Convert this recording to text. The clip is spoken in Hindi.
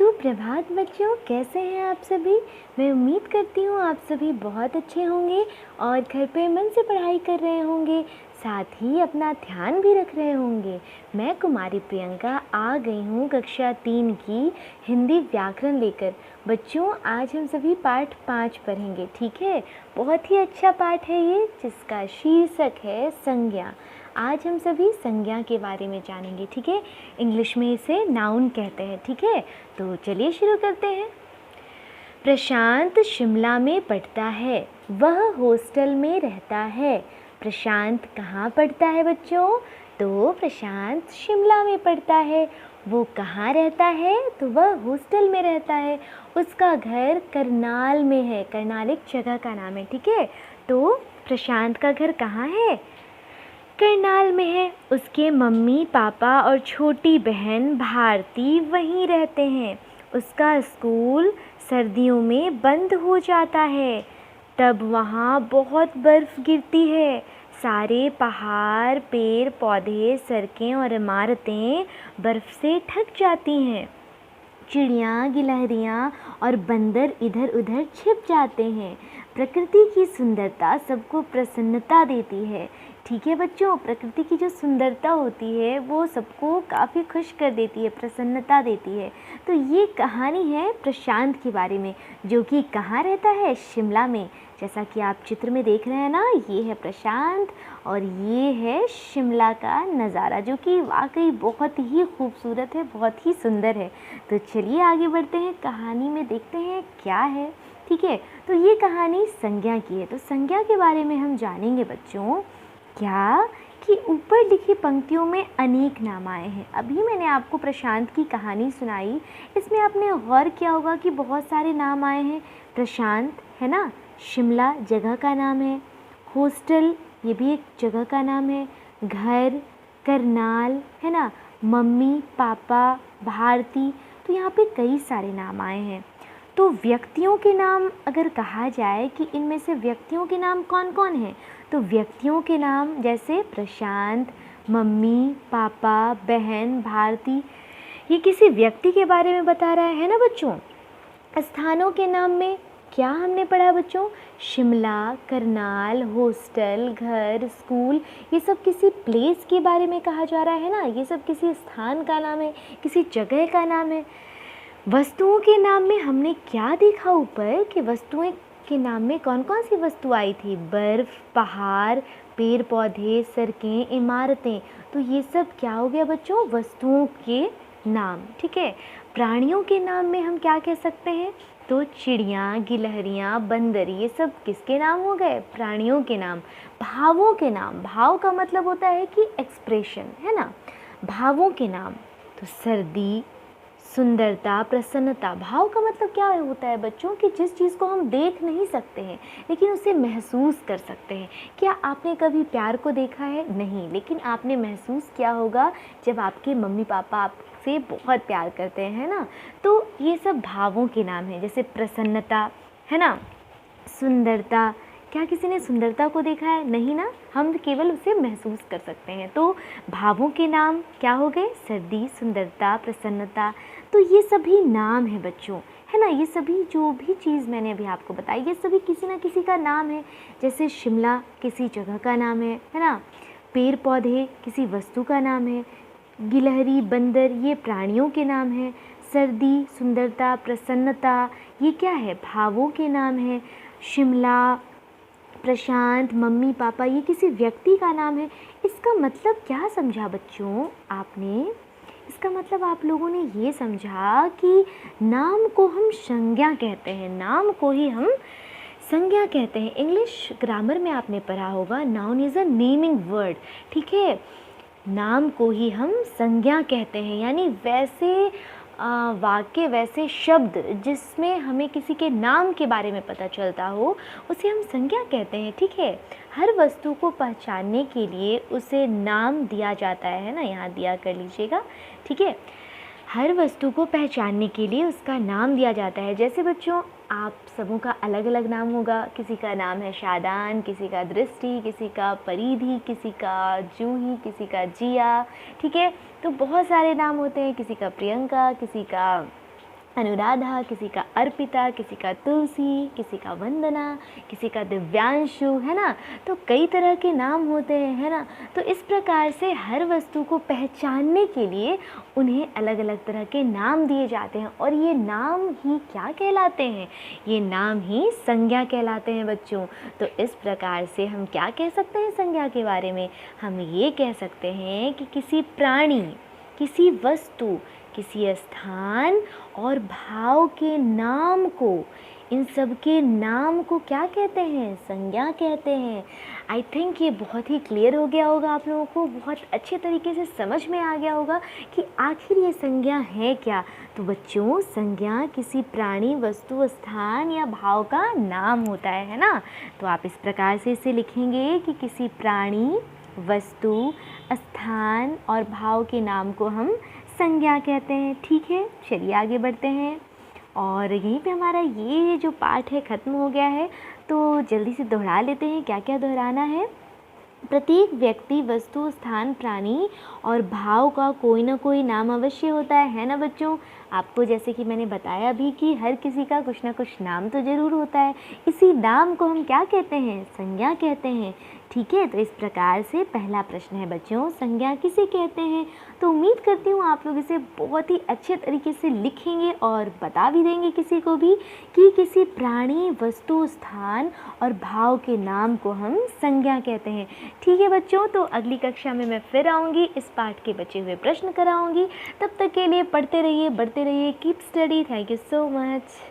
सुप्रभात बच्चों, कैसे हैं आप सभी। मैं उम्मीद करती हूँ आप सभी बहुत अच्छे होंगे और घर पे मन से पढ़ाई कर रहे होंगे, साथ ही अपना ध्यान भी रख रहे होंगे। मैं कुमारी प्रियंका आ गई हूँ कक्षा 3 की हिंदी व्याकरण लेकर। बच्चों, आज हम सभी पाठ 5 पढ़ेंगे, ठीक है। बहुत ही अच्छा पाठ है ये, जिसका शीर्षक है संज्ञा। आज हम सभी संज्ञा के बारे में जानेंगे, ठीक है। इंग्लिश में इसे नाउन कहते हैं, ठीक है। तो चलिए शुरू करते हैं। प्रशांत शिमला में पढ़ता है, वह हॉस्टल में रहता है। प्रशांत कहाँ पढ़ता है बच्चों? तो प्रशांत शिमला में पढ़ता है। वो कहाँ रहता है? तो वह हॉस्टल में रहता है। उसका घर करनाल में है। करनाल एक जगह का नाम है, ठीक है। तो प्रशांत का घर कहाँ है? करनाल में है। उसके मम्मी पापा और छोटी बहन भारती वहीं रहते हैं। उसका स्कूल सर्दियों में बंद हो जाता है, तब वहाँ बहुत बर्फ़ गिरती है। सारे पहाड़, पेड़ पौधे, सड़कें और इमारतें बर्फ़ से ढक जाती हैं। चिड़ियाँ, गिलहरियाँ और बंदर इधर उधर छिप जाते हैं। प्रकृति की सुंदरता सबको प्रसन्नता देती है, ठीक है बच्चों। प्रकृति की जो सुंदरता होती है वो सबको काफ़ी खुश कर देती है, प्रसन्नता देती है। तो ये कहानी है प्रशांत के बारे में, जो कि कहाँ रहता है? शिमला में। जैसा कि आप चित्र में देख रहे हैं ना, ये है प्रशांत और ये है शिमला का नज़ारा, जो कि वाकई बहुत ही खूबसूरत है, बहुत ही सुंदर है। तो चलिए आगे बढ़ते हैं, कहानी में देखते हैं क्या है, ठीक है। तो ये कहानी संज्ञा की है। तो संज्ञा के बारे में हम जानेंगे बच्चों क्या कि ऊपर लिखी पंक्तियों में अनेक नाम आए हैं। अभी मैंने आपको प्रशांत की कहानी सुनाई, इसमें आपने गौर किया होगा कि बहुत सारे नाम आए हैं। प्रशांत है ना, शिमला जगह का नाम है, हॉस्टल ये भी एक जगह का नाम है, घर करनाल है ना, मम्मी पापा भारती, तो यहाँ पे कई सारे नाम आए हैं। तो व्यक्तियों के नाम अगर कहा जाए कि इनमें से व्यक्तियों के नाम कौन कौन हैं, तो व्यक्तियों के नाम जैसे प्रशांत, मम्मी पापा, बहन, भारती, ये किसी व्यक्ति के बारे में बता रहा है ना बच्चों। स्थानों के नाम में क्या हमने पढ़ा बच्चों? शिमला, करनाल, हॉस्टल, घर, स्कूल, ये सब किसी प्लेस के बारे में कहा जा रहा है ना, ये सब किसी स्थान का नाम है, किसी जगह का नाम है। वस्तुओं के नाम में हमने क्या देखा ऊपर कि वस्तुएं के नाम में कौन कौन सी वस्तु आई थी? बर्फ़, पहाड़, पेड़ पौधे, सड़कें, इमारतें। तो ये सब क्या हो गया बच्चों? वस्तुओं के नाम, ठीक है। प्राणियों के नाम में हम क्या कह सकते हैं? तो चिड़ियाँ, गिलहरियाँ, बंदर, ये सब किसके नाम हो गए? प्राणियों के नाम। भावों के नाम, भाव का मतलब होता है कि एक्सप्रेशन, है ना। भावों के नाम, तो सर्दी, सुंदरता, प्रसन्नता। भाव का मतलब क्या होता है बच्चों कि जिस चीज़ को हम देख नहीं सकते हैं लेकिन उसे महसूस कर सकते हैं। क्या आपने कभी प्यार को देखा है? नहीं, लेकिन आपने महसूस किया होगा जब आपके मम्मी पापा आपसे बहुत प्यार करते हैं ना। तो ये सब भावों के नाम हैं, जैसे प्रसन्नता है ना, सुंदरता। क्या किसी ने सुंदरता को देखा है? नहीं ना, हम केवल उसे महसूस कर सकते हैं। तो भावों के नाम क्या हो गए? सर्दी, सुंदरता, प्रसन्नता। तो ये सभी नाम है बच्चों, है ना। ये सभी जो भी चीज़ मैंने अभी आपको बताई, ये सभी किसी ना किसी का नाम है। जैसे शिमला किसी जगह का नाम है ना। पेड़ पौधे किसी वस्तु का नाम है। गिलहरी, बंदर, ये प्राणियों के नाम है। सर्दी, सुंदरता, प्रसन्नता, ये क्या है? भावों के नाम है। शिमला, प्रशांत, मम्मी पापा, ये किसी व्यक्ति का नाम है। इसका मतलब क्या समझा बच्चों आपने? इसका मतलब आप लोगों ने ये समझा कि नाम को हम संज्ञा कहते हैं, नाम को ही हम संज्ञा कहते हैं। इंग्लिश ग्रामर में आपने पढ़ा होगा, noun is a naming word, ठीक है। नाम को ही हम संज्ञा कहते हैं, यानी वैसे वाक्य, वैसे शब्द जिसमें हमें किसी के नाम के बारे में पता चलता हो, उसे हम संज्ञा कहते हैं, ठीक है। हर वस्तु को पहचानने के लिए उसे नाम दिया जाता है ना, यहाँ दिया कर लीजिएगा, ठीक है। हर वस्तु को पहचानने के लिए उसका नाम दिया जाता है। जैसे बच्चों आप सबों का अलग अलग नाम होगा, किसी का नाम है शादान, किसी का दृष्टि, किसी का परिधि, किसी का जूही, किसी का जिया, ठीक है। तो बहुत सारे नाम होते हैं, किसी का प्रियंका, किसी का अनुराधा, किसी का अर्पिता, किसी का तुलसी, किसी का वंदना, किसी का दिव्यांशु, है ना। तो कई तरह के नाम होते हैं, है ना। तो इस प्रकार से हर वस्तु को पहचानने के लिए उन्हें अलग अलग तरह के नाम दिए जाते हैं, और ये नाम ही क्या कहलाते हैं, ये नाम ही संज्ञा कहलाते हैं बच्चों। तो इस प्रकार से हम क्या कह सकते हैं संज्ञा के बारे में, हम ये कह सकते हैं कि किसी प्राणी, किसी वस्तु, किसी स्थान और भाव के नाम को, इन सब के नाम को क्या कहते हैं, संज्ञा कहते हैं। आई थिंक ये बहुत ही क्लियर हो गया होगा आप लोगों को, बहुत अच्छे तरीके से समझ में आ गया होगा कि आखिर ये संज्ञा है क्या। तो बच्चों, संज्ञा किसी प्राणी, वस्तु, स्थान या भाव का नाम होता है ना। तो आप इस प्रकार से इसे लिखेंगे कि किसी प्राणी, वस्तु, स्थान और भाव के नाम को हम संज्ञा कहते हैं। ठीक है, चलिए आगे बढ़ते हैं। और यहीं पे हमारा ये जो पाठ है ख़त्म हो गया है, तो जल्दी से दोहरा लेते हैं। क्या क्या दोहराना है। प्रत्येक व्यक्ति, वस्तु, स्थान, प्राणी और भाव का कोई ना कोई नाम अवश्य होता है ना बच्चों। आपको जैसे कि मैंने बताया भी कि हर किसी का कुछ ना कुछ नाम तो ज़रूर होता है। इसी नाम को हम क्या कहते हैं, संज्ञा कहते हैं। ठीक है, तो इस प्रकार से पहला प्रश्न है बच्चों, संज्ञा किसे कहते हैं। तो उम्मीद करती हूँ आप लोग इसे बहुत ही अच्छे तरीके से लिखेंगे और बता भी देंगे किसी को भी कि किसी प्राणी, वस्तु, स्थान और भाव के नाम को हम संज्ञा कहते हैं। ठीक है बच्चों, तो अगली कक्षा में मैं फिर आऊँगी, इस पाठ के बचे हुए प्रश्न कराऊँगी। तब तक के लिए पढ़ते रहिए, बढ़ते रहिए। Keep study. Thank you so much.